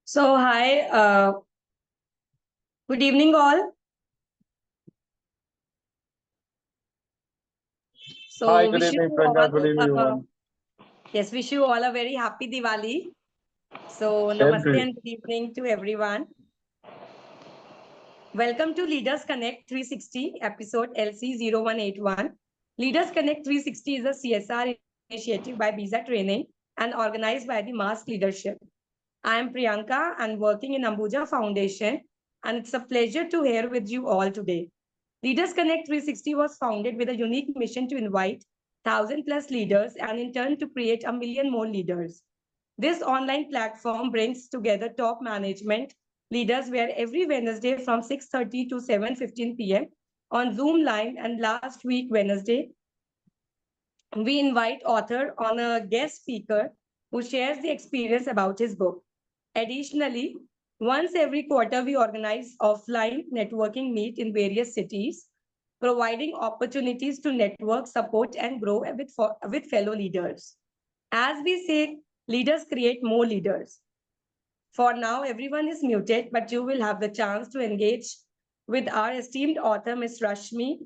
Hi, good evening, all. Hi, So, good wish you evening, all, Priyanka. Good evening, everyone. yes, wish you all a very happy Diwali. So, Same to namaste you. and good evening to everyone. Welcome to Leaders Connect 360, episode LC0181. Leaders Connect 360 is a CSR initiative by BIJA Training and organized by the Mass Leadership. I am Priyanka and working in Ambuja Foundation, and it's a pleasure to here with you all today. Leaders Connect 360 was founded with a unique mission to invite 1,000 plus leaders and in turn to create a million more leaders. This online platform brings together top management leaders where every Wednesday from 6:30 to 7:15 p.m. on Zoom Live, and last week Wednesday we invite author on a guest speaker who shares the experience about his book. Additionally, once every quarter, we organize offline networking meet in various cities, providing opportunities to network, support, and grow with fellow leaders. As we say, leaders create more leaders. For now, everyone is muted, but you will have the chance to engage with our esteemed author, Ms. Rashmi,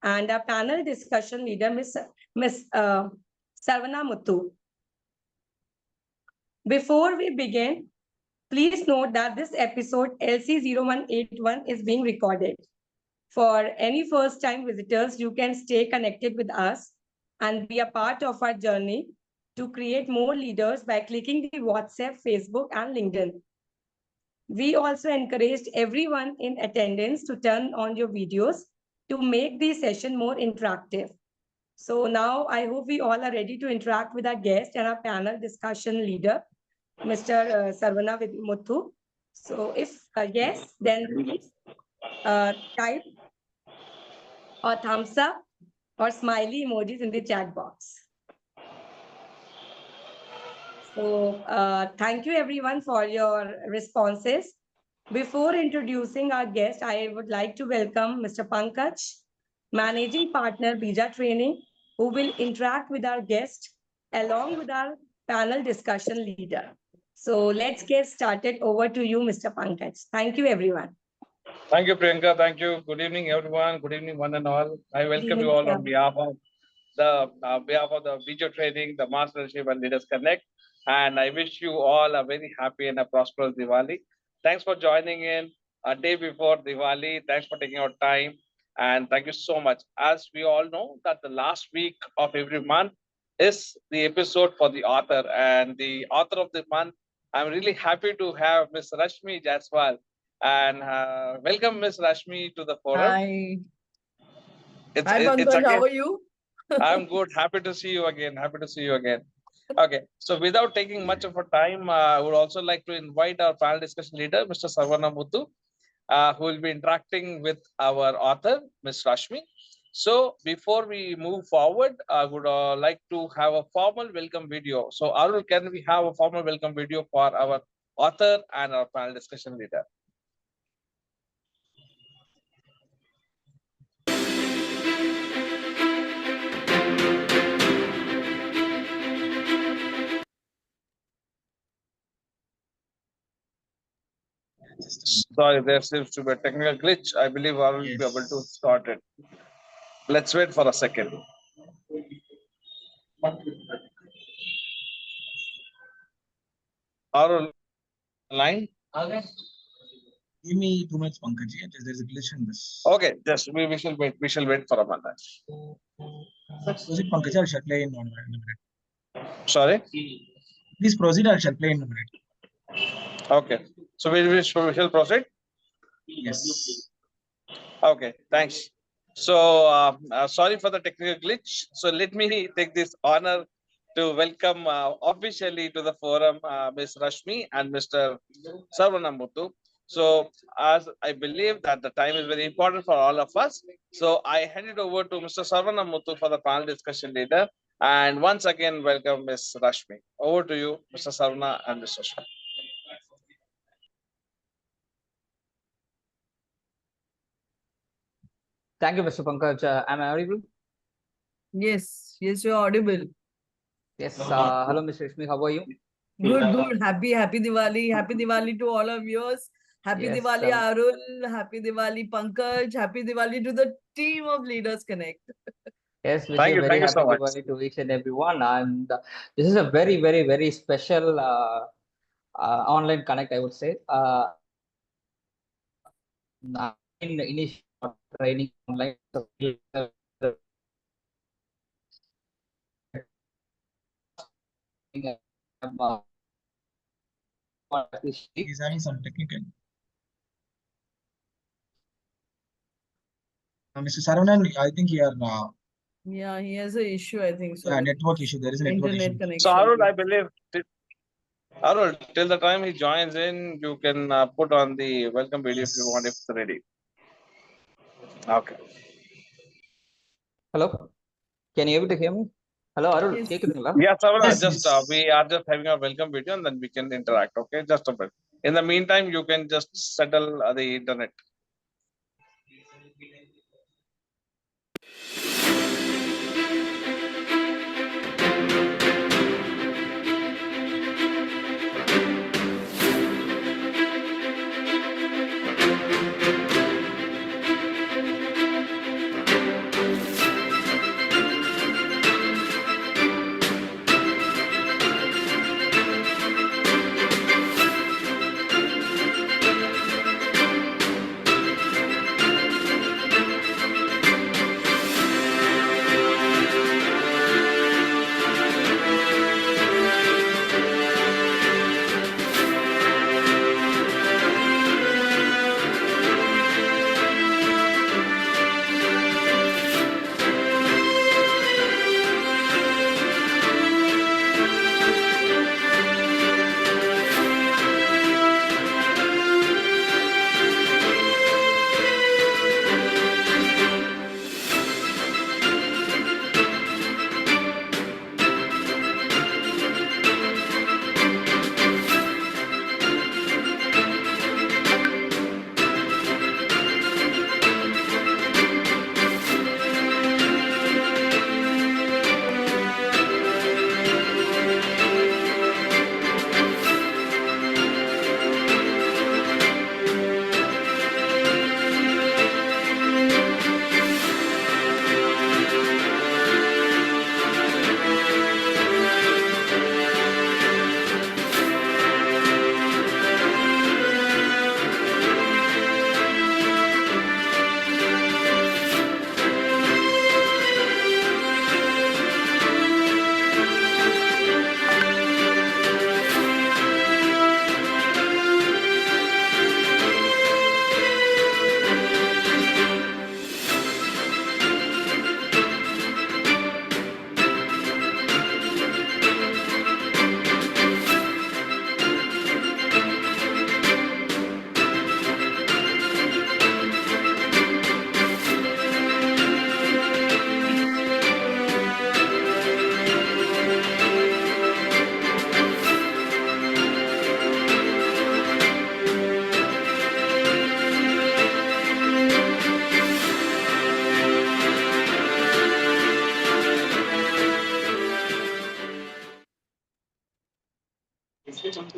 and our panel discussion leader, Ms. Saravana Muthu. Before we begin, please note that this episode LC0181 is being recorded. For any first-time visitors, you can stay connected with us and be a part of our journey to create more leaders by clicking the WhatsApp, Facebook, and LinkedIn. We also encouraged everyone in attendance to turn on your videos to make the session more interactive. So now I hope we all are ready to interact with our guest and our panel discussion leader, Mr. Saravana Muthu. So if yes, then please type or thumbs up or smiley emojis in the chat box. So thank you everyone for your responses. Before introducing our guest, I would like to welcome Mr. Pankaj, Managing Partner, BIJA Training, who will interact with our guest along with our panel discussion leader. So let's get started. Over to you, Mr. Pankaj. Thank you, everyone. Thank you, Priyanka. Thank you. Good evening, everyone. Good evening, one and all. I welcome you all on behalf of the BIJA Training, the Master Leadership and Leaders Connect. And I wish you all a very happy and a prosperous Diwali. Thanks for joining in a day before Diwali. Thanks for taking our time. And thank you so much. As we all know that the last week of every month is the episode for the author. And the author of the month, I'm really happy to have Ms. Rashmi Jaswal. And welcome, Ms. Rashmi, to the forum. Hi. Hi, Pankaj, again, how are you? I'm good. Happy to see you again. Happy to see you again. Okay. So without taking much of a time, I would also like to invite our panel discussion leader, Mr. Saravana Muthu, who will be interacting with our author, Ms. Rashmi. So before we move forward, I would like to have a formal welcome video. So Arul, can we have a formal welcome video for our author and our panel discussion leader? Sorry, there seems to be a technical glitch. I believe I will be able to start it. Let's wait for a second. Arul, line? Okay. Give me 2 minutes, Pankaj. There's a glitch in this. Okay, just we shall wait. We shall wait for a minute. Proceed, Pankaj. I shall play in a minute. Sorry? Please proceed. I shall play in a minute. Okay. So we shall proceed? Yes. Okay, thanks. So sorry for the technical glitch. So let me take this honor to welcome officially to the forum Ms. Rashmi and Mr. Saravana Muthu. So as I believe that the time is very important for all of us, so I hand it over to Mr. Saravana Muthu for the panel discussion leader. And once again, welcome Ms. Rashmi. Over to you, Mr. Saravana and Mr. Rashmi. Thank you, Mr. Pankaj. Am I audible? Yes, you're audible. Yes. Hello, Ms. Rashmi. How are you? Good. Happy Diwali. Happy Diwali to all of yours. Happy Yes, Diwali, Arul. Happy Diwali, Pankaj. Happy Diwali to the team of Leaders Connect. yes, wish you a very Thank you happy so much. Diwali to each and everyone. And this is a very, very, very special online connect, I would say. In initial training online. So, He's having some technical. Mr. Saravanan, I think he are Yeah, he has an issue, I think so. network issue. There is a network issue. Internet connection. So Arul, I believe, Arul, till the time he joins in, you can put on the welcome video if you want, if it's ready. Okay. Hello, can you able to hear me? Hello, Arul, Yes. கேக்குதுங்களா? Yeah, Saravana, Yes, just yes. we are just having a welcome video and then we can interact. Okay, just a bit. In the meantime, you can just settle the internet.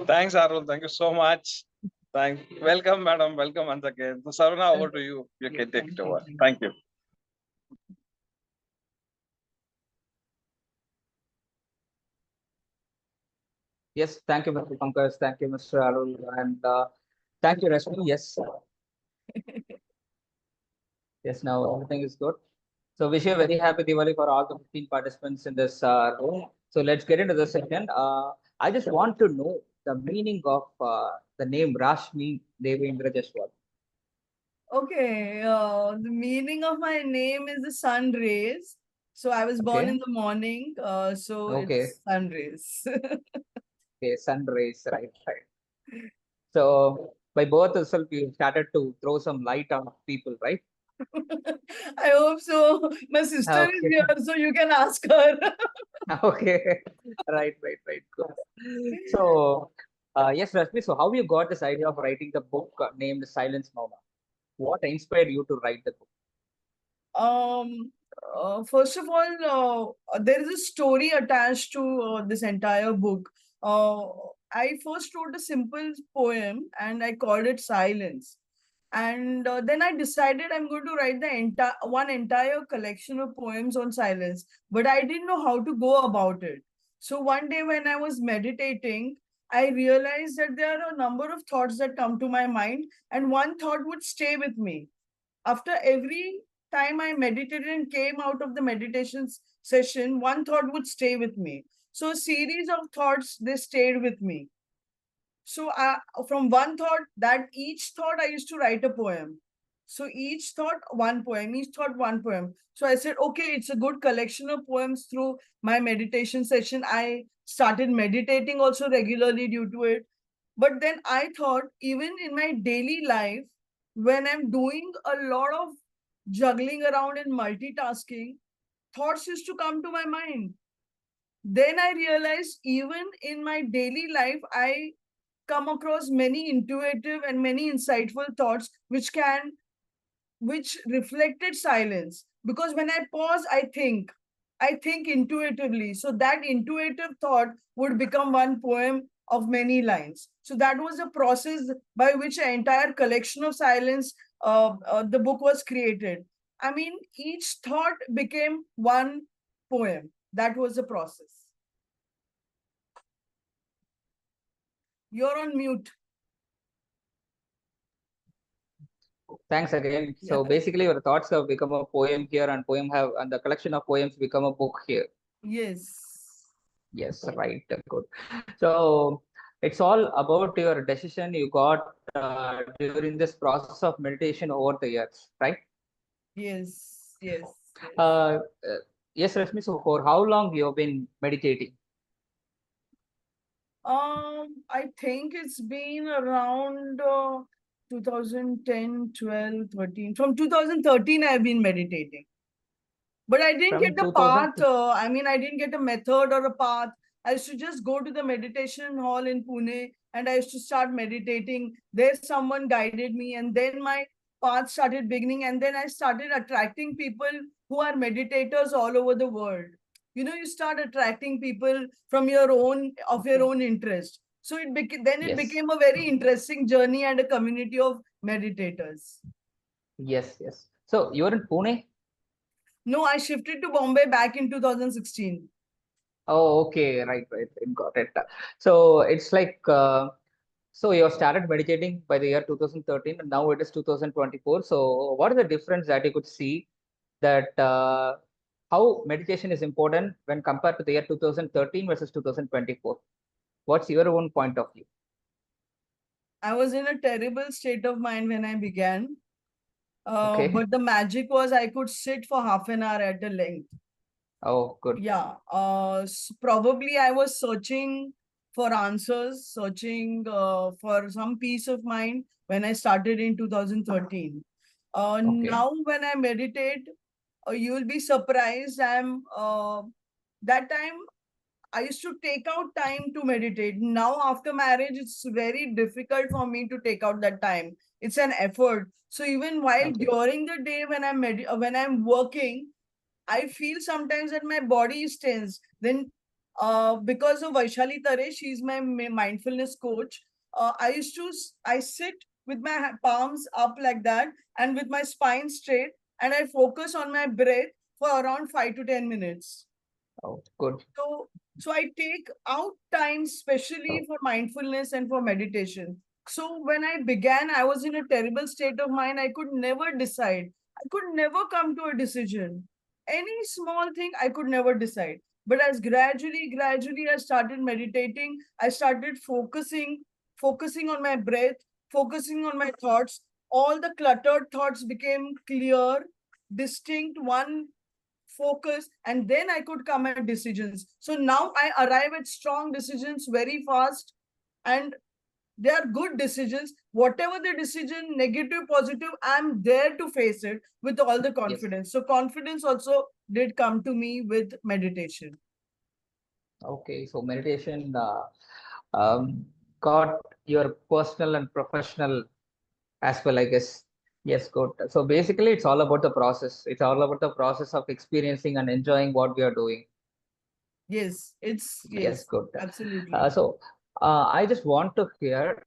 Thanks, Arul. Thank you so much. Welcome, madam. Welcome once again. So, Saravana, over to you. You can take it over. Thank you. Yes, thank you, Mr. Pankaj. Thank you, Mr. Arul, and thank you, Rashmi. Yes, yes. Now everything is good. So wish you a very happy Diwali for all the 15 participants in this room. So let's get into the session. I just want to know the meaning of the name Rashmi Jaswal. Okay, the meaning of my name is the sun rays. So I was born Okay. in the morning, so Okay. it's sun rays. Okay, sun rays, right. So by birth itself, you started to throw some light on people, right? I hope so. My sister is Okay. here, so you can ask her. Okay, right. Good. So, yes, Rashmi, so how you got this idea of writing the book named Silence Mauna? What inspired you to write the book? First of all, there is a story attached to this entire book. I first wrote a simple poem and I called it Silence. And then I decided I'm going to write the entire collection of poems on silence, but I didn't know how to go about it. So one day when I was meditating, I realized that there are a number of thoughts that come to my mind, and one thought would stay with me. After every time I meditated and came out of the meditation session, one thought would stay with me. So a series of thoughts, they stayed with me. So from one thought, that each thought I used to write a poem. So each thought one poem, each thought one poem. So I said, okay, it's a good collection of poems. Through my meditation session, I started meditating also regularly due to it. But then I thought, even in my daily life, when I'm doing a lot of juggling around and multitasking, thoughts used to come to my mind. Then I realized, even in my daily life, I come across many intuitive and many insightful thoughts which reflected silence. Because when I pause, I think intuitively. So that intuitive thought would become one poem of many lines. So that was a process by which an entire collection of silence, the book was created. I mean, each thought became one poem. That was the process. You're on mute. Thanks again. So Yeah. basically, your thoughts have become a poem here, and the collection of poems become a book here. Yes. Yes, right. Good. So it's all about your decision you got during this process of meditation over the years, right? Yes. Yes. Yes. Uh, yes, Rashmi. So for how long you have been meditating? I think it's been around 2010, 12, 13. From 2013, I've been meditating. But I didn't From get the 2000. path. I mean, I didn't get a method or a path. I used to just go to the meditation hall in Pune and I used to start meditating. There, someone guided me, and then my path started beginning. And then I started attracting people who are meditators all over the world. You start attracting people from your own interest. So it Yes, became a very interesting journey and a community of meditators. yes. So you're in Pune? No, I shifted to Bombay back in 2016. Oh, okay, right. Got it. So it's like, so you have started meditating by the year 2013, and now it is 2024. So what is the difference that you could see that how meditation is important when compared to the year 2013 versus 2024? What's your own point of view? I was in a terrible state of mind when I began. Okay. But the magic was I could sit for half an hour at a length. Oh, good. Yeah. Probably I was searching for answers, searching for some peace of mind when I started in 2013. Okay. Now, when I meditate, you will be surprised. That time I used to take out time to meditate. Now, after marriage, it's very difficult for me to take out that time. It's an effort. So even while Okay. during the day when when I'm working, I feel sometimes that my body is tense. Then, because of Vaishali Tare, she's my mindfulness coach. I sit with my palms up like that and with my spine straight, and I focus on my breath for around 5 to 10 minutes. Oh, good. So I take out time Oh, specially for mindfulness and for meditation. So when I began, I was in a terrible state of mind. I could never decide. I could never come to a decision. Any small thing I could never decide. But as gradually I started meditating, I started focusing on my breath, focusing on my thoughts. All the cluttered thoughts became clear, distinct, one focus, and then I could come at decisions. So now I arrive at strong decisions very fast, and they are good decisions. Whatever the decision, negative, positive, I'm there to face it with all the yes. confidence. So confidence also did come to me with meditation. Okay. So meditation got your personal and professional as well, I guess. Yes, good. So basically, it's all about the process. It's all about the process of experiencing and enjoying what we are doing. Yes, it's Yes, yes, good. absolutely. So I just want to hear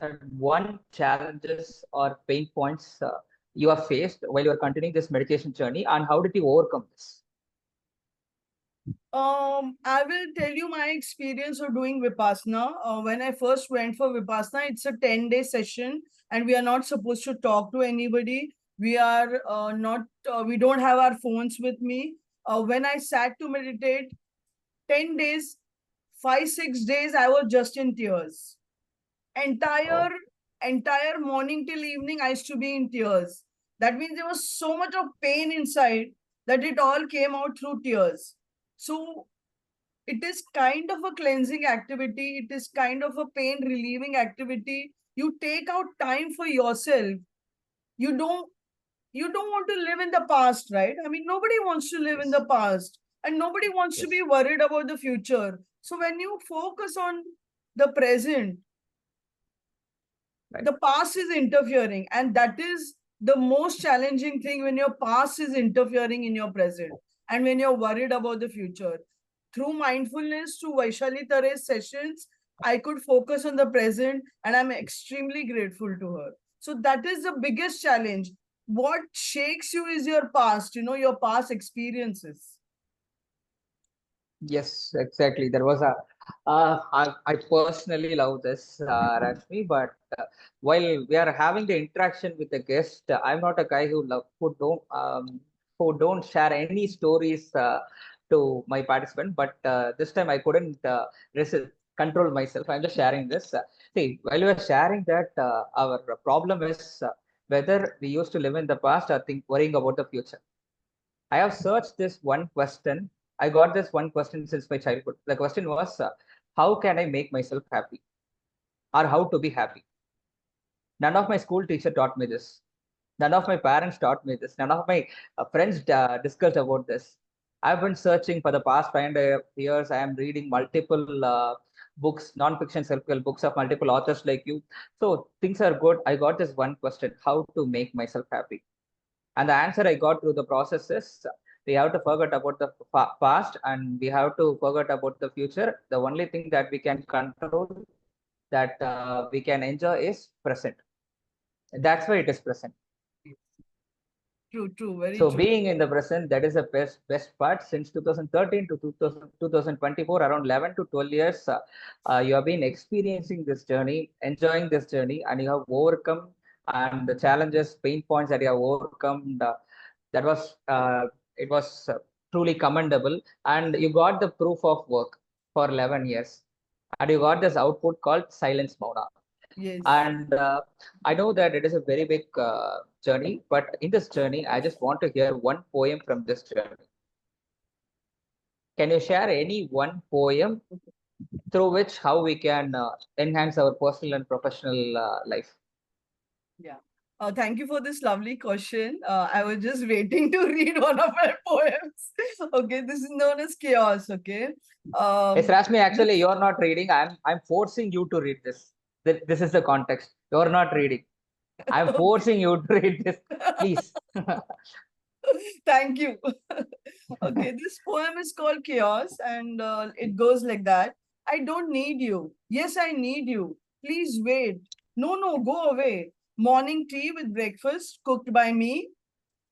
that one challenges or pain points you have faced while you are continuing this meditation journey, and how did you overcome this? I will tell you my experience of doing Vipassana. When I first went for Vipassana, it's a 10-day session, and we are not supposed to talk to anybody. We are not, we don't have our phones with me. When I sat to meditate, 10 days, 5, 6 days, I was just in tears. Oh, Entire, entire morning till evening, I used to be in tears. That means there was so much of pain inside that it all came out through tears. So it is kind of a cleansing activity. It is kind of a pain relieving activity. You take out time for yourself. You don't you don't want to live in the past, right? I mean, nobody wants to live in yes, the past, and nobody wants to be yes, worried about the future. So when you focus on the present, right. the past is interfering, and that is the most challenging thing, when your past is interfering in your present and when you're worried about the future. Through mindfulness, through Vaishali Tare's sessions, I could focus on the present, and I'm extremely grateful to her. So that is the biggest challenge. What shakes you is your past, your past experiences. Yes, exactly. There was a, I personally love this, Rashmi, but while we are having the interaction with the guest, I'm not a guy who don't share any stories to my participant. But this time I couldn't resist, control myself. I'm just sharing this. See, while we are sharing that, our problem is whether we used to live in the past or think worrying about the future. I have searched this one question. I got this one question since my childhood. The question was, how can I make myself happy, or how to be happy? None of my school teacher taught me this. None of my parents taught me this. None of my friends discussed about this. I've been searching for the past 5 years. I am reading multiple books, non-fiction self-help books of multiple authors like you. So things are good. I got this one question: how to make myself happy? And the answer I got through the process is, we have to forget about the past and we have to forget about the future. The only thing that we can control, that we can enjoy, is present. That's why it is present. True, true, very So true. being in the present, that is the best part. Since 2013 to 2024, around 11 to 12 years, you have been experiencing this journey, enjoying this journey, and you have overcome and the challenges, pain points that you have overcome. That was it was truly commendable, and you got the proof of work for 11 years, and you got this output called Silence Mauna. Yes. And I know that it is a very big journey, but in this journey, I just want to hear one poem from this journey. Can you share any one poem through which how we can enhance our personal and professional life? Yeah. Thank you for this lovely question. I was just waiting to read one of my poems. Okay, this is known as chaos. Okay. Yes, Um, Rashmi, actually, this you're not reading. I'm forcing you to read this. This is the context. You're not reading. I'm okay. forcing you to read this. Please. Thank you. Okay, this poem is called Chaos, and it goes like that. I don't need you. Yes, I need you. Please wait. No, no, go away. Morning tea with breakfast cooked by me.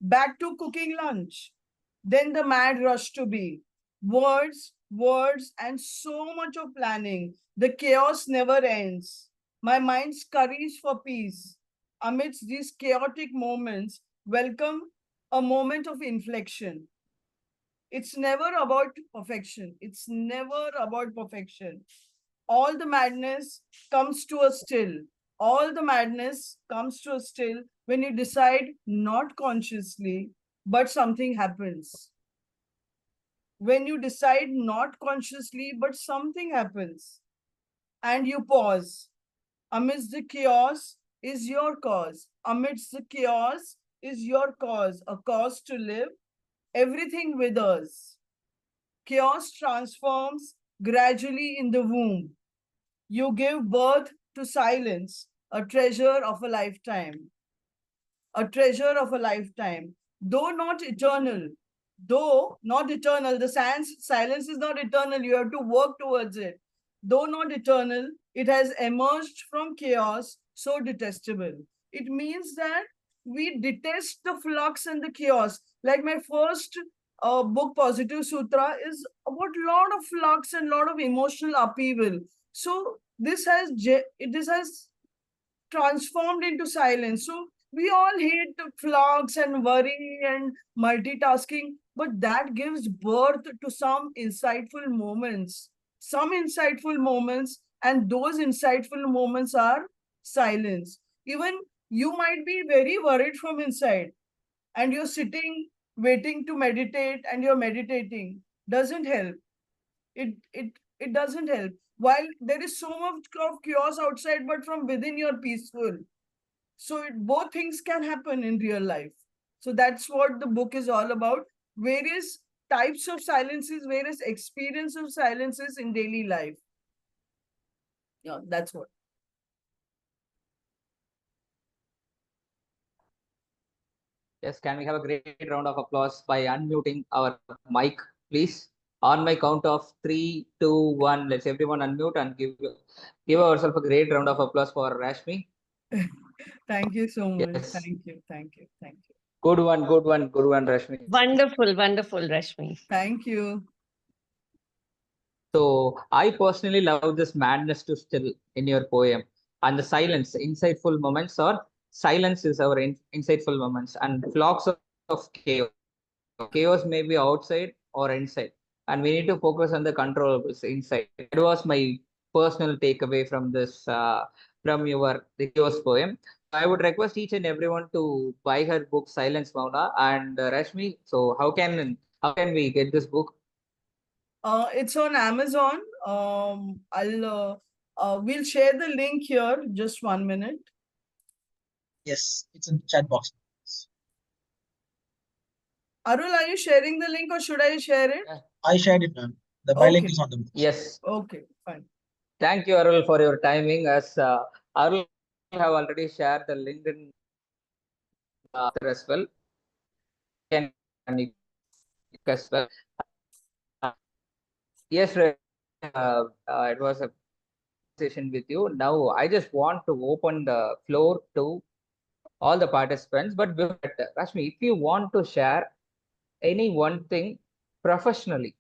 Back to cooking lunch. Then the mad rush to be. Words, words, and so much of planning. The chaos never ends. My mind scurries for peace. Amidst these chaotic moments, welcome a moment of inflection. It's never about perfection. It's never about perfection. All the madness comes to a still. All the madness comes to a still when you decide not consciously, but something happens. When you decide not consciously, but something happens and you pause. Amidst the chaos is your cause. Amidst the chaos is your cause, a cause to live. Everything withers. Chaos transforms gradually in the womb. You give birth to silence, a treasure of a lifetime. A treasure of a lifetime, though not eternal. Though not eternal, the silence is not eternal. You have to work towards it. Though not eternal, it has emerged from chaos so detestable. It means that we detest the flux and the chaos. Like my first book, Positive Sutra, is about lot of flux and lot of emotional upheaval. So this has transformed into silence. So we all hate flux and worry and multitasking, but that gives birth to some insightful moments. Some insightful moments, and those insightful moments are silence. Even you might be very worried from inside, and you're sitting waiting to meditate, and you're meditating. Doesn't help. It doesn't help. While there is so much of chaos outside, but from within you're peaceful. So both things can happen in real life. So that's what the book is all about. Various types of silences, various experience of silences in daily life. Yeah, that's what. Yes, can we have a great round of applause by unmuting our mic, please? On my count of 3, 2, 1, let's everyone unmute and give ourselves a great round of applause for Rashmi. Thank you so much. Yes. Thank you. Thank you. Thank you. Good one, good one, good one, Rashmi. Wonderful, wonderful, Rashmi. Thank you. So I personally love this madness to still in your poem and the silence, insightful moments, or silence is our insightful moments, and flocks of chaos. Chaos may be outside or inside, and we need to focus on the controllables inside. That was my personal takeaway from this from your the chaos poem. I would request each and everyone to buy her book Silence Mauna and Rashmi. So how can we get this book? It's on Amazon. We'll share the link here. Just 1 minute. Yes, it's in the chat box. Arul, are you sharing the link or should I share it? I shared it, ma'am. The buy link Okay. is on the book. Yes. Okay, fine. Thank you, Arul, for your timing. As Arul have already shared the LinkedIn as well. Can you as well? Uh, yes, it was a conversation with you. Now, I just want to open the floor to all the participants. But before that, Rashmi, if you want to share any one thing professionally,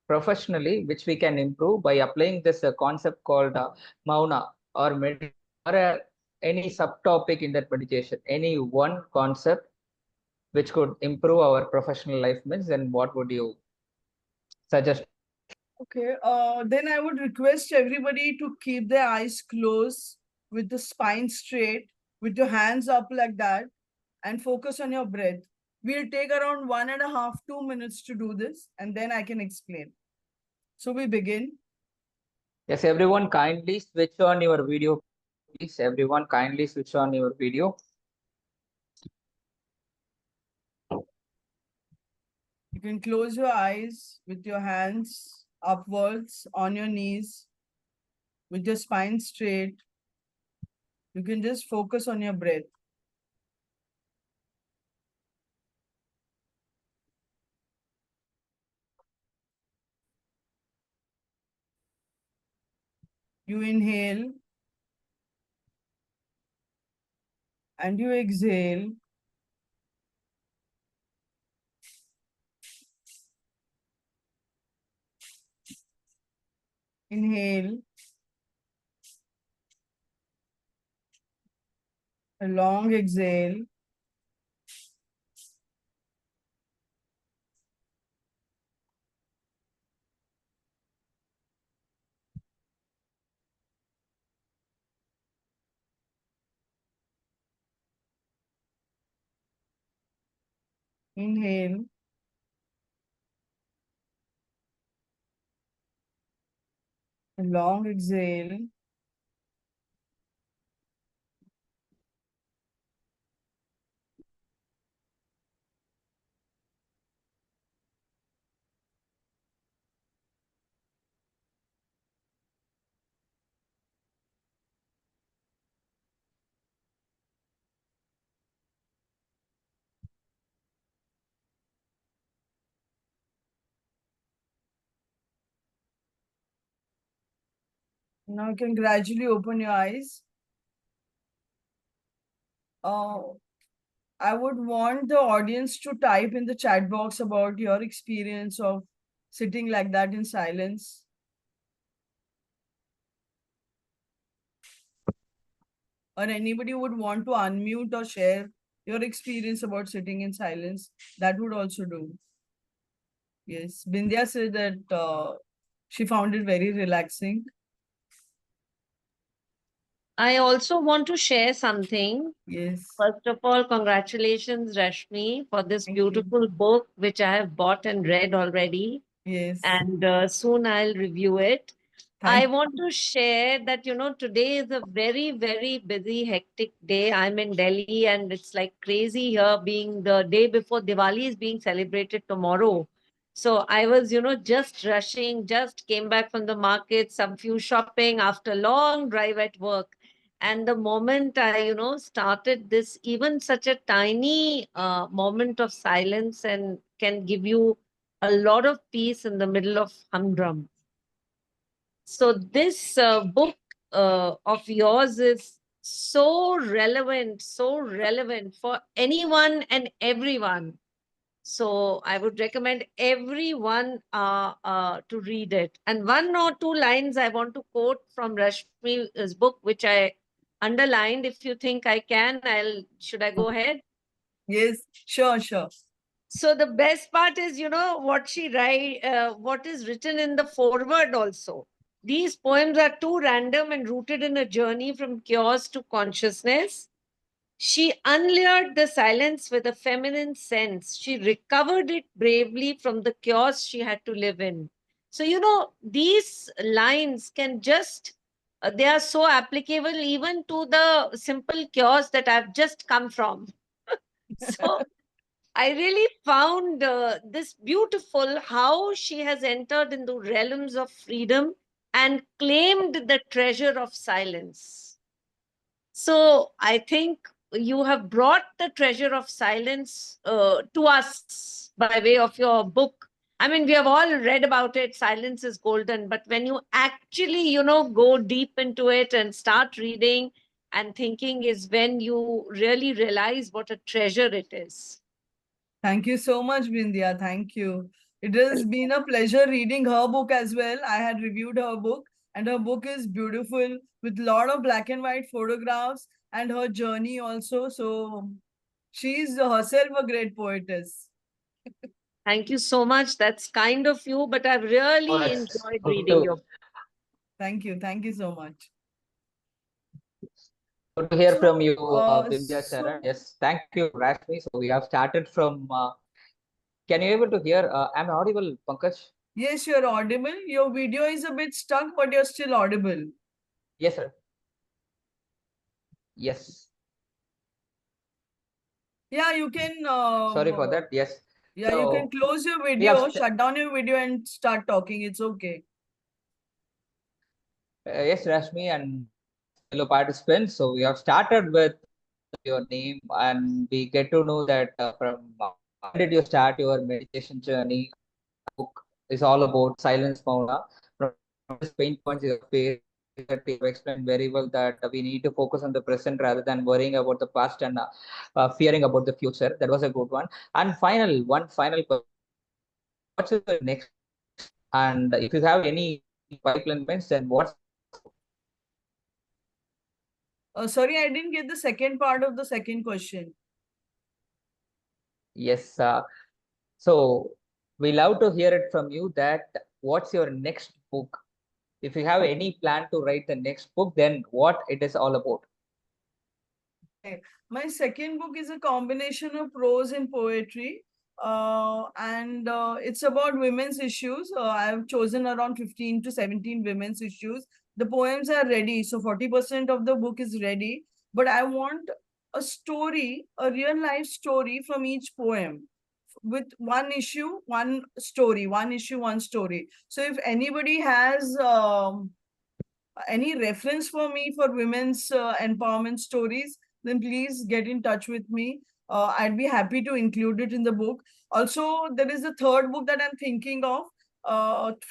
which we can improve by applying this concept called Mauna or meditation, or any subtopic in that meditation, any one concept which could improve our professional life means, then what would you suggest? Okay, then I would request everybody to keep their eyes closed with the spine straight, with your hands up like that, and focus on your breath. We'll take around 1.5, 2 minutes to do this, and then I can explain. So we begin. Yes, everyone kindly switch on your video, please. Everyone kindly switch on your video. You can close your eyes with your hands upwards on your knees, with your spine straight. You can just focus on your breath. You inhale and you exhale. Inhale. A long exhale. Inhale. A long exhale. Now you can gradually open your eyes. I would want the audience to type in the chat box about your experience of sitting like that in silence. Or anybody would want to unmute or share your experience about sitting in silence, that would also do. Yes, Bindya said that she found it very relaxing. I also want to share something. Yes. First of all, congratulations, Rashmi, for this Thank you. beautiful book, which I have bought and read already. Yes. And soon I'll review it. Thank I want to share that, today is a very, very busy, hectic day. I'm in Delhi and it's like crazy here, being the day before Diwali is being celebrated tomorrow. So I was, just rushing, just came back from the market, some few shopping after long drive at work. And the moment I, started this, even such a tiny moment of silence and can give you a lot of peace in the middle of humdrum. So this book of yours is so relevant for anyone and everyone. So I would recommend everyone to read it. And one or two lines I want to quote from Rashmi's book, which I underlined. If you think I can, should I go ahead? Yes, sure. So the best part is, what she write, what is written in the foreword also. These poems are too random and rooted in a journey from chaos to consciousness. She unlayered the silence with a feminine sense. She recovered it bravely from the chaos she had to live in. So, these lines can just, they are so applicable even to the simple chaos that I've just come from. So, I really found this beautiful how she has entered into realms of freedom and claimed the treasure of silence. So I think you have brought the treasure of silence to us by way of your book. I mean, we have all read about it, Silence is Golden, but when you actually, go deep into it and start reading and thinking is when you really realize what a treasure it is. Thank you so much, Bindya. Thank you. It has been a pleasure reading her book as well. I had reviewed her book, and her book is beautiful with a lot of black and white photographs and her journey also. So she's herself a great poetess. Thank you so much. That's kind of you, but I've really enjoyed reading your book. Thank you. Thank you so much. Good to hear from you, So, Vidya Sharan. Yes, thank you, Rashmi. So we have started from. Can you able to hear? I'm audible, Pankaj. Yes, you're audible. Your video is a bit stuck, but you're still audible. Yes, sir. Yes. Yeah, you can. Sorry for that. Yes. Yeah, so you can close your video, shut down your video, and start talking. It's okay. Yes, Rashmi and fellow participants. So we have started with your name, and we get to know that from when did you start your meditation journey? Book is all about Silence Mauna. From this pain points you have faced, that you have explained very well that we need to focus on the present rather than worrying about the past and fearing about the future. That was a good one. And one final question. What's the next? And if you have any pipeline events, then what's Sorry, I didn't get the second part of the second question. yes. So we love to hear it from you that what's your next book? If you have any plan to write the next book, then what it is all about? My second book is a combination of prose and poetry. And it's about women's issues. I have chosen around 15 to 17 women's issues. The poems are ready. So 40% of the book is ready. But I want a story, a real life story from each poem with one issue, one story, one issue, one story. So if anybody has any reference for me for women's empowerment stories, then please get in touch with me. I'd be happy to include it in the book. Also, there is a third book that I'm thinking of,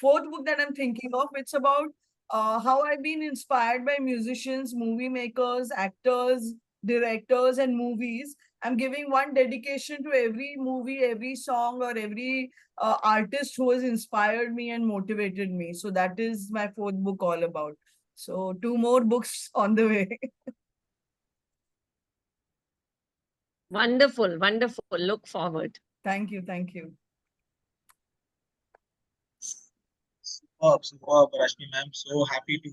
fourth book that I'm thinking of. It's about how I've been inspired by musicians, movie makers, actors, directors, and movies. I'm giving one dedication to every movie, every song, or every artist who has inspired me and motivated me. So that is my fourth book all about. So two more books on the way. Wonderful, wonderful. Look forward. Thank you. Thank you. Superb, Rashmi ma'am. So happy to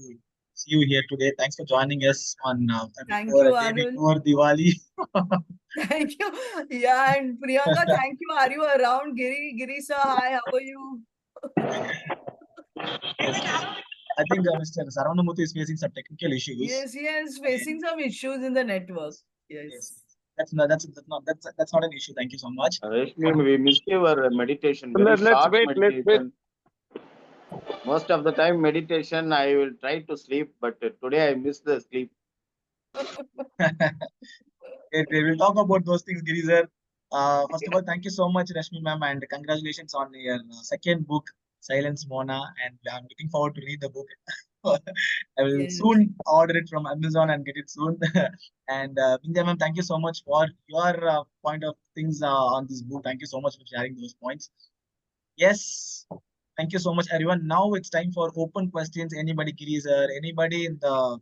see you here today. Thanks for joining us on Thank you, a day Arun. before Diwali. Thank you. Yeah, and Priyanka, thank you. Are you around? Giri sir, hi, how are you? Yes, yes. I think Mr. Saravana Muthu is facing some technical issues. Yes, he is facing some issues in the network. Yes, Yes. that's not an issue. Thank you so much. Rashmi, we missed your meditation, very Let's short wait. Let's wait. meditation. Most of the time meditation, I will try to sleep, but today I missed the sleep. We'll talk about those things, Giri sir. First of all, thank you so much, Rashmi ma'am, and congratulations on your second book, Silence Mauna, and I'm looking forward to read the book. I will Yes. soon order it from Amazon and get it soon. And Bindia ma'am, thank you so much for your point of things on this book. Thank you so much for sharing those points. Yes, thank you so much, everyone. Now it's time for open questions. Anybody, Giri sir, anybody in the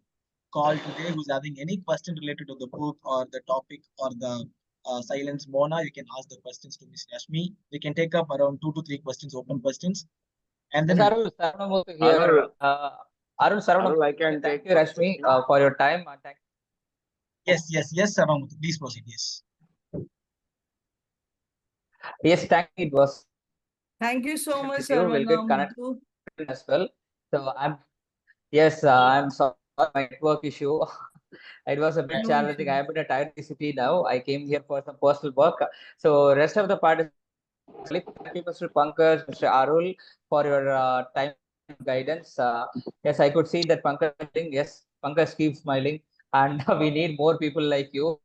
call today who's having any question related to the book or the topic or the Silence Mona, you can ask the questions to Ms. Rashmi. We can take up around 2 to 3 questions, open questions. And then Arun, Saravana Muthu here. Arun, Saravana Arul, I Muthu, can thank take you, Rashmi, for your time. Thank yes, Saravana, please proceed. Yes. Yes, thank you. It was Thank you so much, with you. We'll get Saravana connected Muthu. as well. So I'm sorry my network issue. It was a bit No challenging. issue. I am in a tired city now. I came here for some personal work. So rest of the participants, thank you, Mr. Pankaj, Mr. Arul, for your time guidance. Yes, I could see that Pankaj is smiling. Yes, Pankaj keeps smiling, and we need more people like you.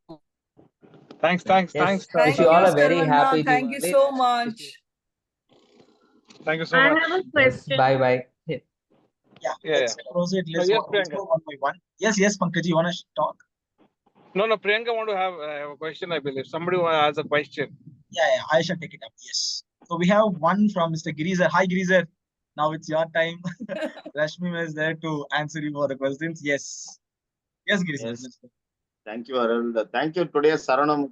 Thanks. Yes, wish Thank you you, all a very Saravana. happy Thank you Diwali. so Wish you- much. Thank you so I much. have a Yes, question. bye bye. Yeah, Yeah. let's proceed. Let's Yes, go Priyanka. one by one. Yes, Pankaj, you want to talk? No, Priyanka want to have a question, I believe. Somebody want to ask a question. Yeah, I shall take it up. Yes. So we have one from Mr. Girizer. Hi, Girizer. Now it's your time. Rashmi is there to answer you for the questions. Yes. Yes, Girizer. Yes. Let's go. Thank you, Arul. Thank you today, Saranam,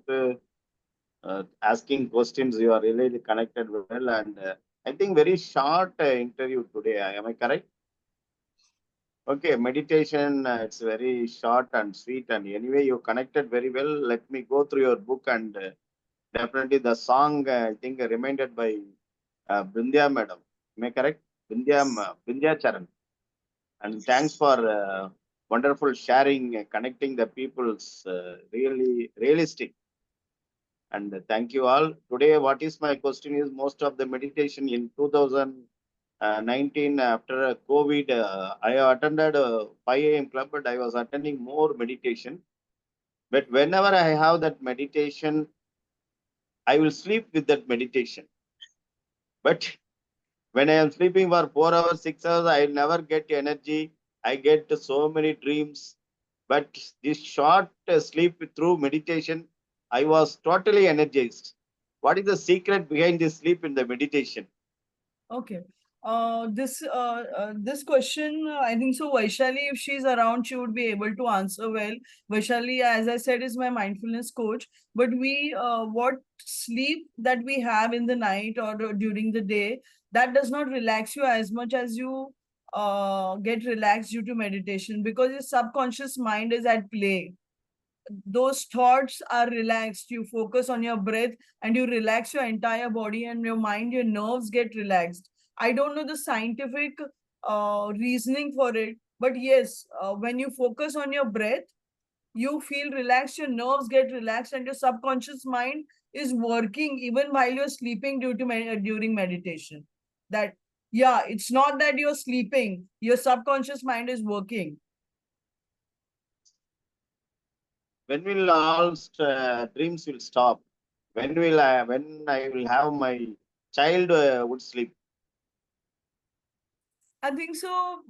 asking questions. You are really connected well, and I think very short interview today. Am I correct? Okay, meditation. It's very short and sweet, and anyway, you connected very well. Let me go through your book, and definitely the song. I think reminded by Bindya madam. Am I correct? Bindya Charan. And thanks for wonderful sharing, connecting the people's really realistic. And thank you all. Today, what is my question is most of the meditation in 2019 after COVID, I attended a 5 a.m. club, but I was attending more meditation. But whenever I have that meditation, I will sleep with that meditation. But when I am sleeping for 4 hours, 6 hours, I never get energy. I get so many dreams. But this short sleep through meditation, I was totally energized. What is the secret behind this sleep in the meditation? Okay. This question, I think so. Vaishali, if she's around, she would be able to answer well. Vaishali, as I said, is my mindfulness coach. But what sleep that we have in the night or during the day, that does not relax you as much as you get relaxed due to meditation because your subconscious mind is at play. Those thoughts are relaxed. You focus on your breath and you relax your entire body and your mind, your nerves get relaxed. I don't know the scientific reasoning for it, but yes, when you focus on your breath, you feel relaxed, your nerves get relaxed, and your subconscious mind is working even while you're sleeping during meditation. That, yeah, it's not that you're sleeping, your subconscious mind is working. When will all dreams will stop? When I will have my child would sleep? I think so.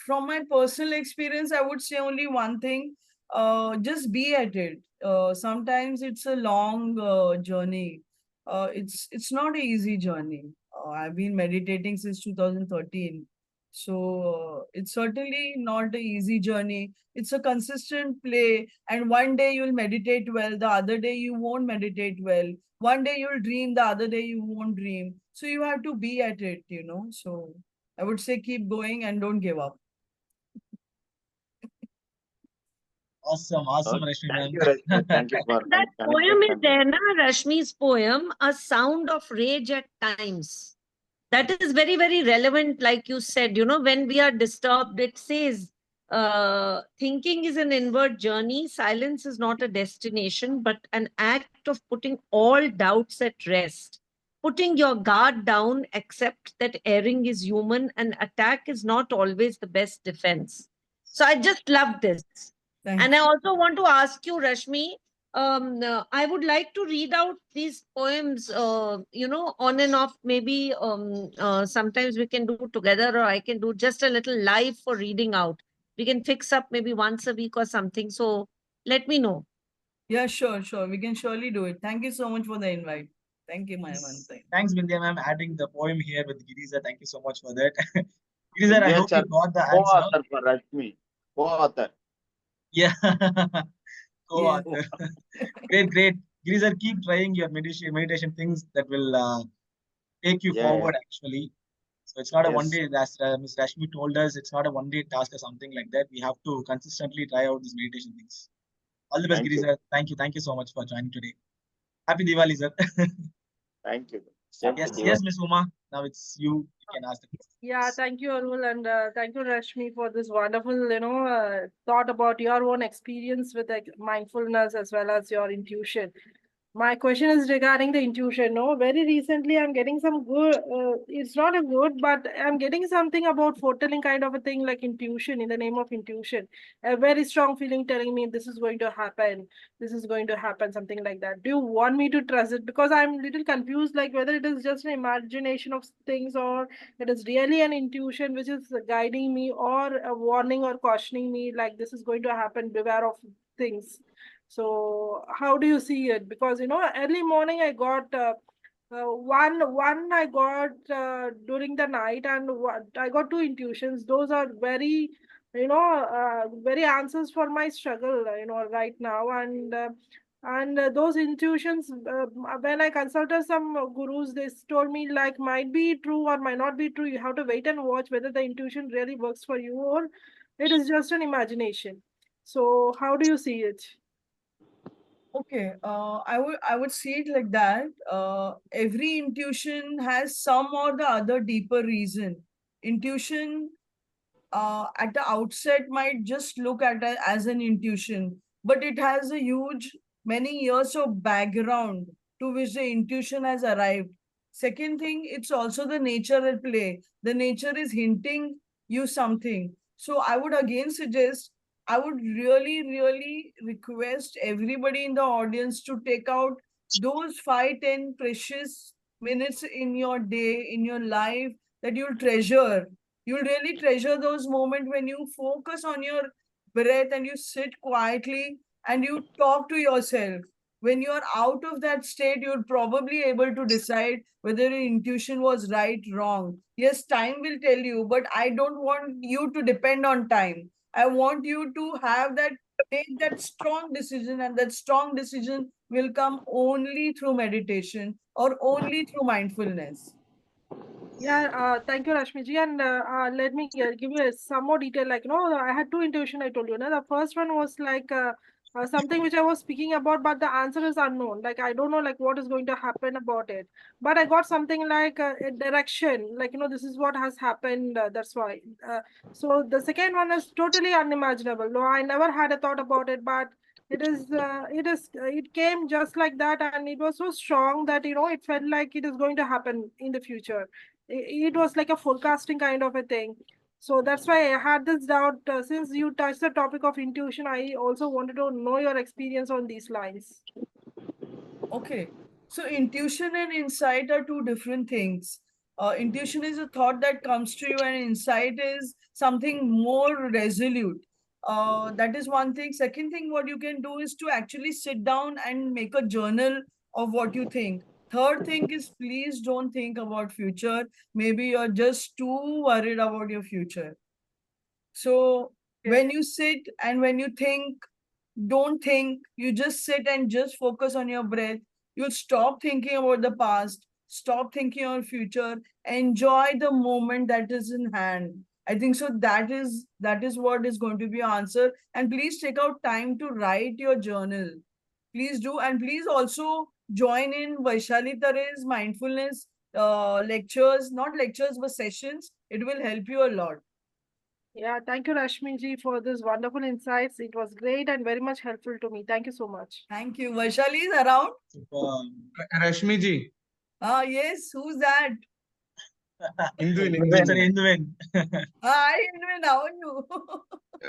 From my personal experience, I would say only one thing. Just be at it. Sometimes it's a long journey. It's not an easy journey. I've been meditating since 2013, so it's certainly not an easy journey. It's a consistent play, and one day you'll meditate well, the other day you won't meditate well. One day you'll dream, the other day you won't dream. So you have to be at it, you know. So I would say keep going and don't give up. Awesome, awesome, Okay. Rashmi Thank ma'am. you, Rashmi. Thank you for That connected poem is and there, na, Rashmi's poem, A Sound of Rage at Times. That is very, very relevant, like you said, when we are disturbed, it says, thinking is an inward journey. Silence is not a destination, but an act of putting all doubts at rest. Putting your guard down, accept that erring is human and attack is not always the best defense. So I just love this. Thank And I you. also want to ask you, Rashmi, I would like to read out these poems, on and off. Maybe sometimes we can do together, or I can do just a little live for reading out. We can fix up maybe once a week or something. So let me know. Yeah, sure, sure. We can surely do it. Thank you so much for the invite. Thank you, my Yes. one. Thanks, Vindhya ma'am, adding the poem here with Giriza. Thank you so much for that. Giriza, I India hope you Chal got the answer. co-author for Rashmi. Co-author. Yeah, Yes. co-author. Great, great. Giriza, keep trying your meditation things that will take you Yeah, forward actually. So it's not a one yes. day, as Ms. Rashmi told us, it's not a one day task or something like that. We have to consistently try out these meditation things. All the best, Thank you. Giriza. Thank you. Thank you so much for joining today. Happy Diwali, sir. Thank you. Same to Yes, you. yes, Miss Uma. Now it's you. You can ask the Yeah, questions. thank you, Arul, and thank you, Rashmi, for this wonderful, thought about your own experience with like mindfulness as well as your intuition. My question is regarding the intuition. No, very recently I'm getting some good. It's not a good, but I'm getting something about foretelling kind of a thing like intuition in the name of intuition. A very strong feeling telling me this is going to happen. This is going to happen, something like that. Do you want me to trust it? Because I'm a little confused, like whether it is just an imagination of things or it is really an intuition which is guiding me or a warning or cautioning me, like this is going to happen. Beware of things. So how do you see it? Because early morning I got one I got during the night, and I got two intuitions. Those are very very answers for my struggle right now, and those intuitions, when I consulted some gurus, they told me like might be true or might not be true. You have to wait and watch whether the intuition really works for you or it is just an imagination. So how do you see it? Okay, I would see it like that. Every intuition has some or the other deeper reason. Intuition at the outset might just look at it as an intuition, but it has a huge many years of background to which the intuition has arrived. Second thing, it's also the nature at play. The nature is hinting you something. So I would again suggest, I would really, really request everybody in the audience to take out those 5, 10 precious minutes in your day, in your life that you'll treasure. You'll really treasure those moments when you focus on your breath and you sit quietly and you talk to yourself. When you're out of that state, you're probably able to decide whether your intuition was right, wrong. Yes, time will tell you, but I don't want you to depend on time. I want you to have that, take that strong decision, and that strong decision will come only through meditation or only through mindfulness. Yeah, thank you, Rashmiji. And let me give you some more detail. Like, I had two intuition. I told you. The first one was like something which I was speaking about, but the answer is unknown. Like, I don't know, like, what is going to happen about it. But I got something like a direction. Like, this is what has happened. That's why. So the second one is totally unimaginable. No, I never had a thought about it, but it came just like that, and it was so strong that it felt like it is going to happen in the future. It was like a forecasting kind of a thing. So that's why I had this doubt. Since you touched the topic of intuition, I also wanted to know your experience on these lines. Okay. So intuition and insight are two different things. Intuition is a thought that comes to you, and insight is something more resolute. That is one thing. Second thing, what you can do is to actually sit down and make a journal of what you think. Third thing is, please don't think about future. Maybe you're just too worried about your future. So when you sit and when you think, don't think, you just sit and just focus on your breath. You'll stop thinking about the past, stop thinking on future, enjoy the moment that is in hand. I think so that is what is going to be your answer. And please take out time to write your journal. Please do. And please also join in Vaishali Tare's mindfulness lectures, not lectures, but sessions. It will help you a lot. Yeah, thank you, Rashmi ji, for this wonderful insights. It was great and very much helpful to me. Thank you so much. Thank you. Vaishali is around? Rashmi ji. Yes. Who's that? Induin. Hi, Induin. How are you?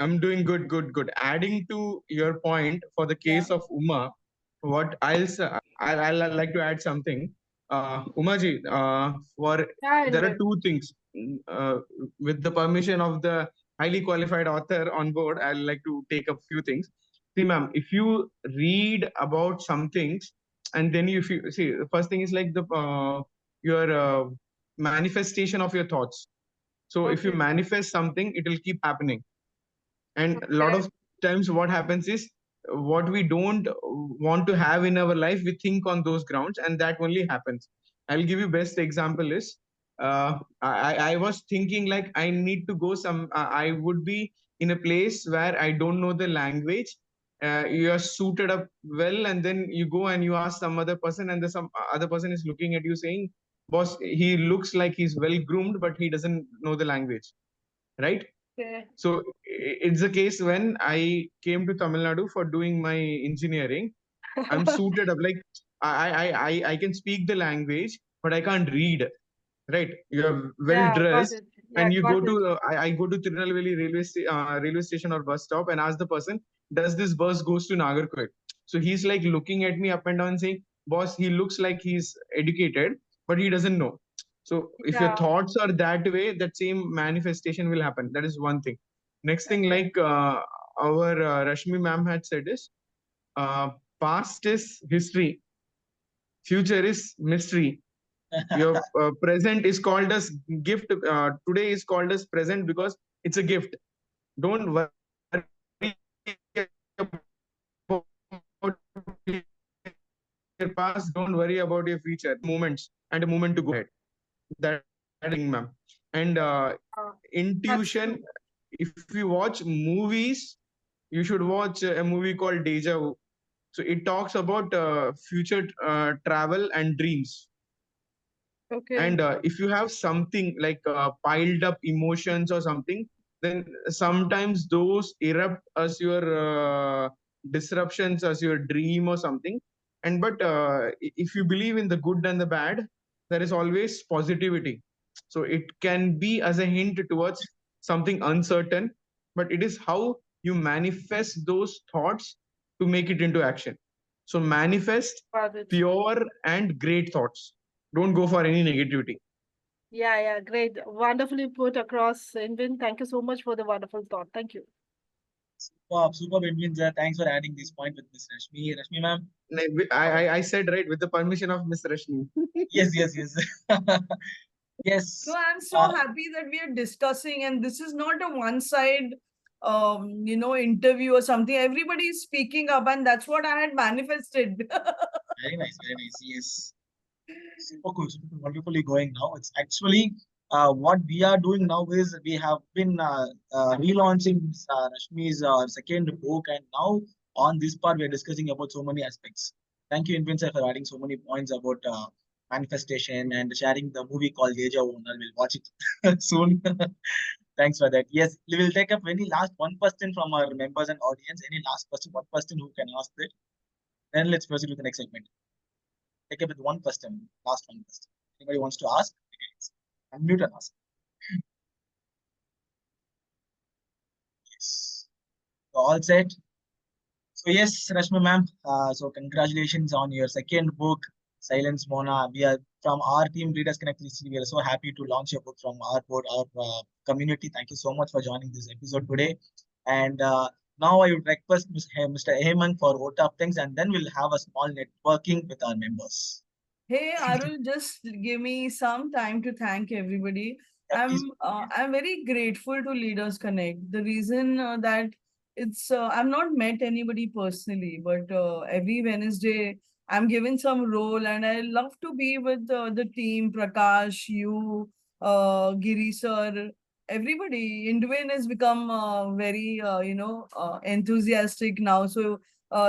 I'm doing good. Adding to your point for the case of Uma, what I'll like to add something. Uma ji, there are two things. With the permission of the highly qualified author on board, I'll like to take up few things. See, ma'am, if you read about some things, and then if you see, the first thing is like your manifestation of your thoughts. So if you manifest something, it will keep happening. And a lot of times what happens is what we don't want to have in our life, we think on those grounds, and that only happens. I'll give you best example is I was thinking like I need to go I would be in a place where I don't know the language. You are suited up well, and then you go and you ask some other person, and some other person is looking at you saying, boss, he looks like he's well groomed, but he doesn't know the language, right? So it's a case when I came to Tamil Nadu for doing my engineering. I'm suited up, like I can speak the language, but I can't read. Right, you're well dressed, and you go to I go to Tirunelveli railway station or bus stop and ask the person, does this bus goes to Nagarkoil? So he's like looking at me up and down saying, boss, he looks like he's educated, but he doesn't know. So if your thoughts are that way, that same manifestation will happen. That is one thing. Next thing, like our Rashmi ma'am had said is, past is history, future is mystery. Your present is called as gift. Today is called as present because it's a gift. Don't worry about your past. Don't worry about your future. Moments and a moment to go ahead. That thing, ma'am. And intuition. If you watch movies, you should watch a movie called Deja Vu. So it talks about future travel and dreams. And if you have something like piled up emotions or something, then sometimes those erupt as your disruptions, as your dream or something. And but if you believe in the good and the bad, there is always positivity. So it can be as a hint towards something uncertain, but it is how you manifest those thoughts to make it into action. So manifest pure and great thoughts. Don't go for any negativity. Yeah, great. Wonderfully put across, Invin. Thank you so much for the wonderful thought. Thank you. Super, Invin, sir. Thanks for adding this point with Miss Rashmi. Rashmi, ma'am. I said right, with the permission of Miss Rashmi. Yes. Yes. So I'm so happy that we are discussing, and this is not a one-side interview or something. Everybody is speaking up, and that's what I had manifested. Very nice. Yes. Super cool, super wonderfully going now. It's actually what we are doing now is we have been relaunching Rashmi's second book, and now on this part we are discussing about so many aspects. Thank you, Invin sir, for adding so many points about manifestation and sharing the movie called Deja Vu. We'll watch it soon. Thanks for that. Yes, we will take up any last one question from our members and audience. Any last question, one person who can ask it. Then let's proceed with the next segment. Take up with one question, last one question. Anybody wants to ask? Unmute and ask. Yes. So all set. So yes, Rashmi ma'am. So congratulations on your second book. Silence Mauna. We are from our team, Leaders Connect 360. We are so happy to launch your book from our board, our community. Thank you so much for joining this episode today. And now I would request Mr. Hemant for vote of things, and then we'll have a small networking with our members. Hey, Arul, just give me some time to thank everybody. Yeah, please. I'm very grateful to Leaders Connect. The reason that it's I've not met anybody personally, but every Wednesday I'm given some role, and I love to be with the team. Prakash, you, Giri sir, everybody. Indwin has become very enthusiastic now. So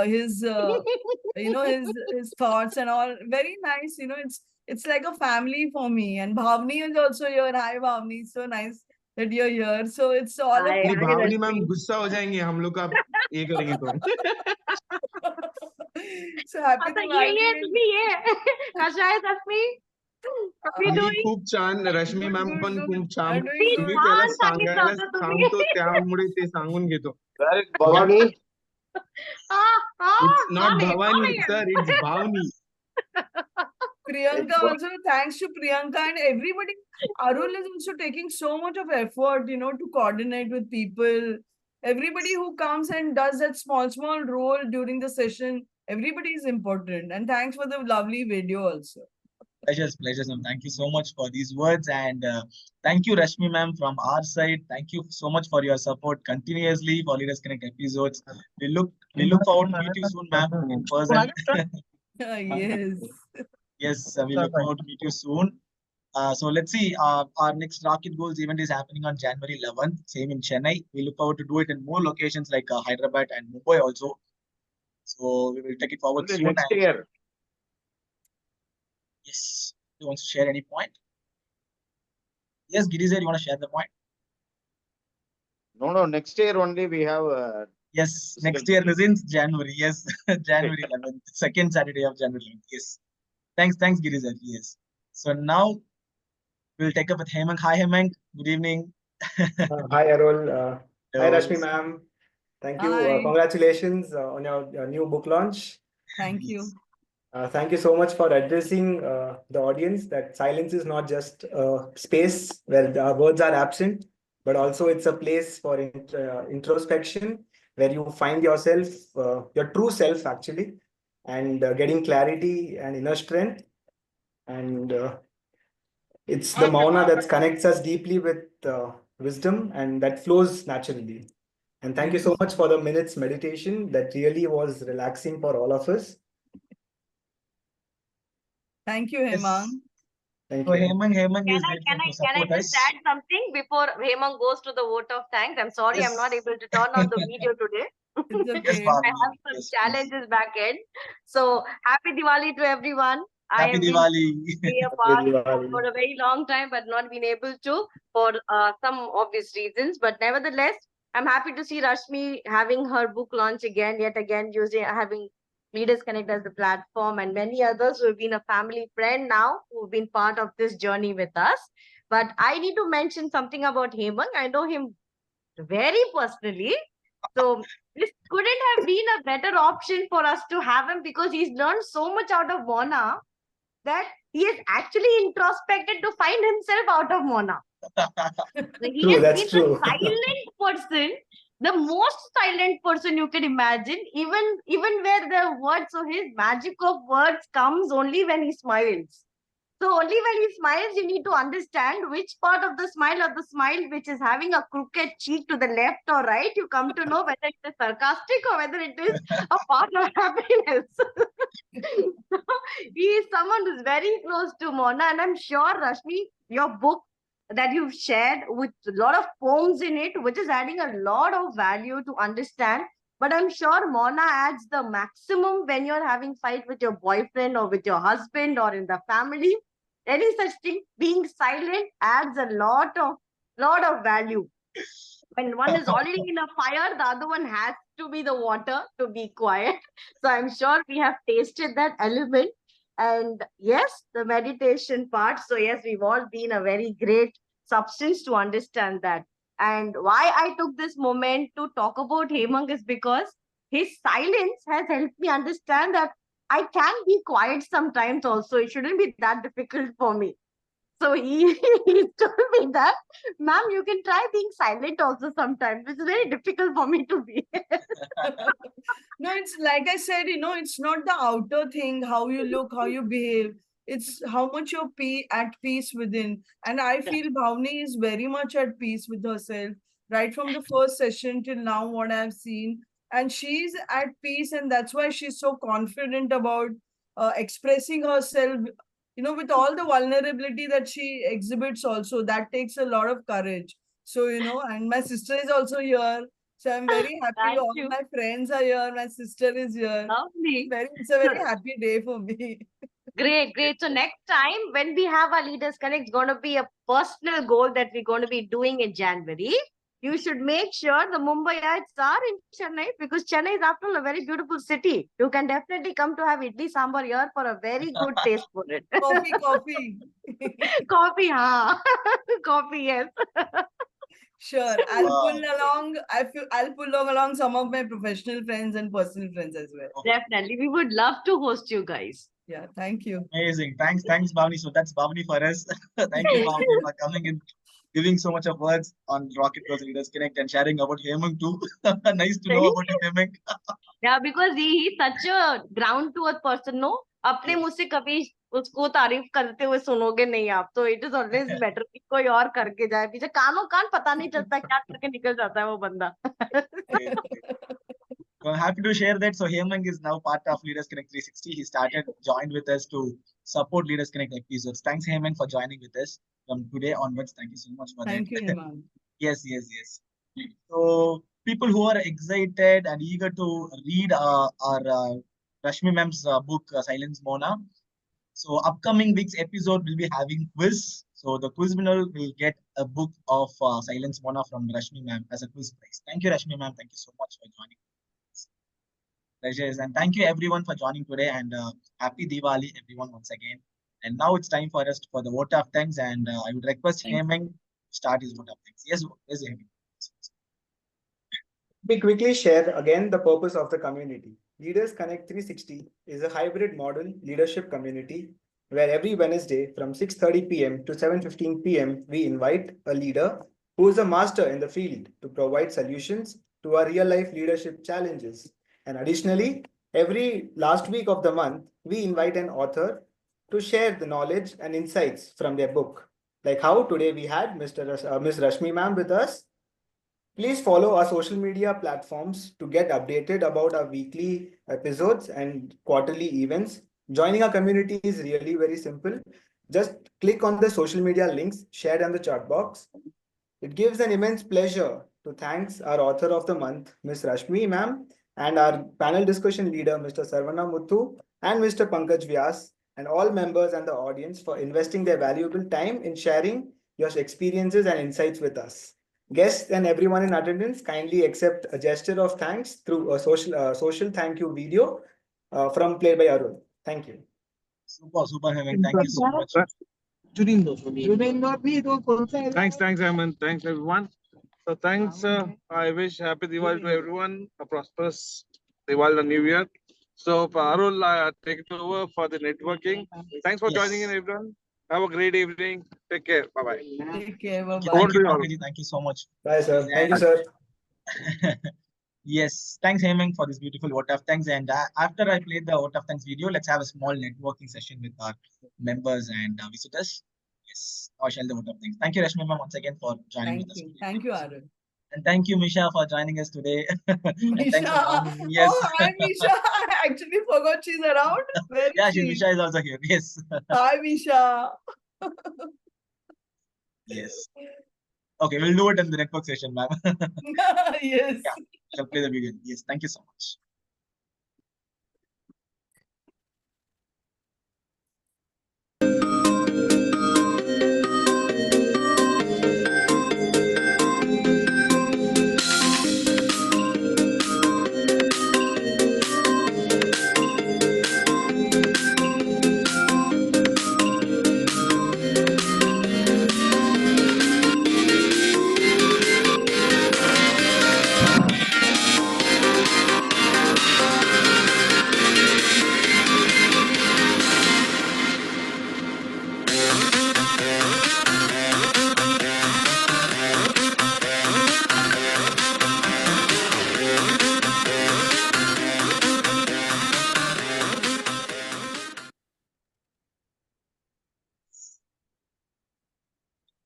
his his thoughts and all very nice. It's like a family for me. And Bhavni is also here. Hi Bhavni, so nice that you're here. So it's all Hi, of नहीं hi, भावनी Rashmi. Ma'am गुस्सा हो जाएंगे हम लोग का ये करेंगे तो so happy आता Diwali. ये तुम्ही ये कशा आहे Rashmi? What are you me doing? खूप छान रश्मी Good, मॅम good, पण good. खूप छान I'm doing मी तुम्ही good. त्याला छान सांगितलं सांगायला होतं तुम्ही. सांगतो त्यामुळे ते सांगून घेतो Where is Bhavani? It's not कौन है? भवानी कौन है? Sir it's Bhavani Priyanka also, thanks to Priyanka and everybody. Arul is also taking so much of effort, to coordinate with people. Everybody who comes and does that small role during the session, everybody is important. And thanks for the lovely video also. Pleasures, ma'am. Thank you so much for these words, and thank you, Rashmi ma'am, from our side. Thank you so much for your support continuously for Leaders Connect episodes. We look forward to meet you soon, ma'am, in person. Yes. Yes, we look forward to meet you soon. So let's see. Our next Rocket Goals event is happening on January 11th, same in Chennai. We look forward to do it in more locations like Hyderabad and Mumbai also. So we will take it forward soon. Next year. Yes. You want to share any point? Yes, Girizar, you want to share the point? No, next year only we have. Yes, next year is in January. Yes, January 11th, second Saturday of January 11th. Yes. Thanks, Girizar. Yes. So now we'll take up with Hemang. Hi, Hemang. Good evening. Hi, Arul. Hi, Hello. Rashmi, ma'am. Thank you. Hi. Congratulations on your new book launch. Thank you. Thank you so much for addressing the audience that silence is not just a space where the words are absent, but also it's a place for introspection where you find yourself, your true self actually, and getting clarity and inner strength. And it's the Mauna that connects us deeply with wisdom and that flows naturally. And thank you so much for the minutes meditation that really was relaxing for all of us. Thank you, Hemang. Thank So you. Hemang is Can there to I support just us. add something before Hemang goes to the vote of thanks? I'm sorry, Yes. I'm not able to turn on the video today. It's Yes, okay. I Bhavni. have some Yes, please. challenges back end. So happy Diwali to everyone. I Happy have been Diwali. be a part for a very long time, but not been able to for some obvious reasons. But nevertheless, I'm happy to see Rashmi having her book launch yet again, having Leaders Connect as the platform, and many others who have been a family friend now, who've been part of this journey with us. But I need to mention something about Hemang. I know him very personally. So this couldn't have been a better option for us to have him because he's learned so much out of Mona that he has actually introspected to find himself out of Mona. He True, has that's been true. a silent person, the most silent person you can imagine, even where the words, so his magic of words comes only when he smiles. So only when he smiles, you need to understand which part of the smile which is having a crooked cheek to the left or right, you come to know whether it is sarcastic or whether it is a part of happiness. So, he is someone who's very close to Mona, and I'm sure, Rashmi, your book that you've shared with a lot of poems in it, which is adding a lot of value to understand. But I'm sure Mona adds the maximum when you're having fight with your boyfriend or with your husband or in the family. Any such thing, being silent adds a lot of value. When one is already in a fire, the other one has to be the water to be quiet. So I'm sure we have tasted that element. And yes, the meditation part. So yes, we've all been a very great substance to understand that. And why I took this moment to talk about Hemang is because his silence has helped me understand that I can be quiet sometimes also. It shouldn't be that difficult for me. So he, he told me that, ma'am, you can try being silent also sometimes. It's very difficult for me to be. No, it's like I said, it's not the outer thing, how you look, how you behave. It's how much you're at peace within. And I feel Bhavni is very much at peace with herself, right from the first session till now, what I've seen. And she's at peace, and that's why she's so confident about expressing herself, with all the vulnerability that she exhibits, also. That takes a lot of courage. So, and my sister is also here. So I'm very happy. Thank All you. my friends are here. My sister is here. Lovely. It's a very happy day for me. Great, great. So next time when we have our Leaders Connect, it's going to be a personal goal that we're going to be doing in January. You should make sure the Mumbaiites are in Chennai, because Chennai is after all a very beautiful city. You can definitely come to have idli sambar here for a very good taste for it. Coffee. Coffee, coffee, yes. Sure. I'll pull along some of my professional friends and personal friends as well. Definitely. We would love to host you guys. Yeah, thank you. Amazing. Thanks, Bhavni. So that's Bhavni for us. Thank you, Bhavni, for coming and giving so much of words on Rocket Girls Leaders Connect and sharing about Hemang too. Nice to know about you, Hemang. Yeah, because he's such a ground to earth person, no? अपने मुंह से कभी उसको तारीफ करते हुए सुनोगे नहीं आप, तो इट इज ऑलवेज बेटर कि कोई और करके जाए, पीछे कानों कान पता नहीं चलता क्या करके निकल जाता है वो बंदा. Well, happy to share that. So Hemang is now part of Leaders Connect 360. He joined with us to support Leaders Connect episodes. Thanks, Hemang, for joining with us from today onwards. Thank you so much for that. Thank you, Hemang. Yes. So people who are excited and eager to read our Rashmi ma'am's book, Silence Mauna. So upcoming week's episode will be having quiz. So the quiz winner will get a book of Silence Mauna from Rashmi ma'am as a quiz prize. Thank you, Rashmi ma'am. Thank you so much for joining. Pleasures, and thank you everyone for joining today, and happy Diwali everyone once again. And now it's time for us for the vote of thanks, and I would request Hemang to start his vote of thanks. Yes, Hemang. We quickly share again the purpose of the community. Leaders Connect 360 is a hybrid model leadership community where every Wednesday from 6:30 p.m. to 7:15 p.m. we invite a leader who is a master in the field to provide solutions to our real-life leadership challenges. And additionally, every last week of the month, we invite an author to share the knowledge and insights from their book. Like how today we had Ms. Rashmi ma'am with us. Please follow our social media platforms to get updated about our weekly episodes and quarterly events. Joining our community is really very simple. Just click on the social media links shared on the chat box. It gives an immense pleasure to thank our author of the month, Ms. Rashmi ma'am, and our panel discussion leader, Mr. Saravana Muthu, and Mr. Pankaj Vyaz, and all members and the audience for investing their valuable time in sharing your experiences and insights with us. Guests and everyone in attendance, kindly accept a gesture of thanks through a social thank you video played by Arun. Thank you. Super, Hemang. Thank you so much. Thanks, Hemant. Thanks, everyone. So thanks. I wish happy Diwali to everyone, a prosperous Diwali and New Year. So Arul, take it over for the networking. Thanks for joining in, everyone. Have a great evening. Take care. Bye-bye. Take care. Bye-bye. Thank you so much. Bye, sir. Thank you, sir. Yes, thanks, Hemang, for this beautiful vote of thanks. And after I played the vote of thanks video, let's have a small networking session with our members and visitors. Yes, I shall the vote of thanks. Thank you, Rashmi ma'am, once again for joining with us. Thank you, Arun. And thank you, Misha, for joining us today. Misha. Yes. Oh, hi, Misha. I actually forgot she's around. Misha is also here. Yes. Hi, Misha. Yes. Okay, we'll do it in the network session, ma'am. Yes. Yeah, shall play the video. Yes, thank you so much.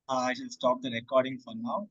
I shall stop the recording for now.